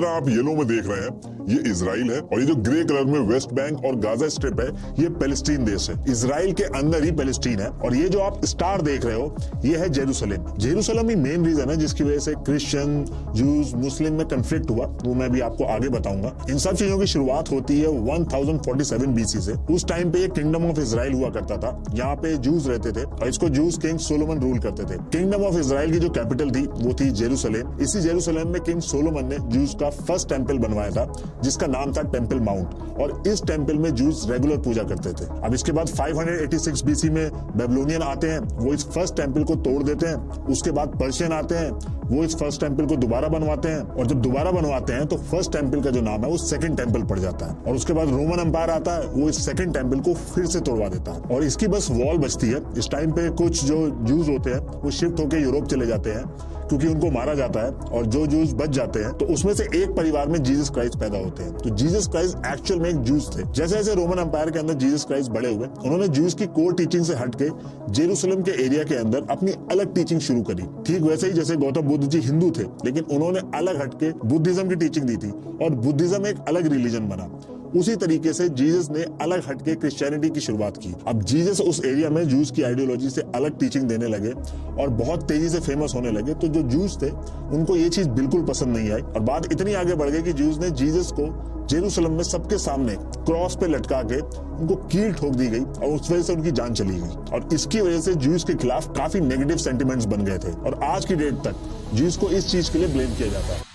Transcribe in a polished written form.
तरह आप येलो में देख रहे हैं ये इजराइल है, और ये जो ग्रे कलर में वेस्ट बैंक और गाजा स्ट्रिप है ये पैलेस्टीन देश है। इजराइल के अंदर ही पैलेस्टीन है। और ये जो आप स्टार देख रहे हो ये है जेरूसलम। जेरूसलम ही मेन रीजन है जिसकी वजह से क्रिश्चियन, जूस, मुस्लिम में कंफ्लिक्ट हुआ, वो मैं भी आपको आगे बताऊंगा। इन सब चीजों की शुरुआत होती है 1047 BC से। उस टाइम पे ये किंगडम ऑफ इजराइल हुआ करता था। यहाँ पे जूस रहते थे और इसको जूस किंग सोलोमन रूल करते थे। किंगडम ऑफ इजराइल की जो कैपिटल थी वो थी जेरूसलम। इसी जेरूसलम में किंग सोलोमन ने जूस का फर्स्ट टेंपल बनवाया था जिसका नाम था टेंपल माउंट, और इस टेंपल में जूस रेगुलर पूजा करते थे। अब इसके बाद 586 BC में बेबीलोनियन आते हैं, वो इस फर्स्ट टेंपल को तोड़ देते हैं। उसके बाद पर्शियन आते हैं, वो इस फर्स्ट टेंपल को दोबारा बनवाते हैं, और जब दोबारा बनवाते हैं तो फर्स्ट टेंपल का जो नाम है वो सेकंड टेंपल पड़ जाता है। और उसके बाद रोमन एम्पायर आता है, वो इस सेकंड टेंपल को फिर से तोड़वा देता है और इसकी बस वॉल बचती है। इस टाइम पे कुछ जो जूस होते हैं वो शिफ्ट होकर यूरोप चले जाते हैं क्योंकि उनको मारा जाता है, और जो जूस बच जाते हैं तो उसमें से एक परिवार में जीसस क्राइस्ट पैदा होते हैं। तो जीसस क्राइस्ट एक्चुअल में एक जूस थे। जैसे जैसे रोमन एम्पायर के अंदर जीसस क्राइस्ट बड़े हुए, उन्होंने जूस की कोर टीचिंग से हटके जेरूसलम के एरिया के अंदर अपनी अलग टीचिंग शुरू करी। ठीक वैसे ही जैसे गौतम बुद्ध जी हिंदू थे, लेकिन उन्होंने अलग हटके बुद्धिज्म की टीचिंग दी थी और बुद्धिज्म एक अलग रिलीजन बना। उसी तरीके से जीसस ने अलग हटके क्रिश्चियनिटी की शुरुआत की। अब जीसस उस एरिया में जूस की आइडियोलॉजी से अलग टीचिंग देने लगे और बहुत तेजी से फेमस होने लगे। तो जो जूस थे उनको ये चीज बिल्कुल पसंद नहीं आई, और बात इतनी आगे बढ़ गई कि जूस ने जीसस को जेरूसलम में सबके सामने क्रॉस पे लटका के उनको कील ठोक दी गई और उस वजह से उनकी जान चली गई। और इसकी वजह से जूस के खिलाफ काफी नेगेटिव सेंटिमेंट्स बन गए थे, और आज की डेट तक जूस को इस चीज के लिए ब्लेम किया जाता है।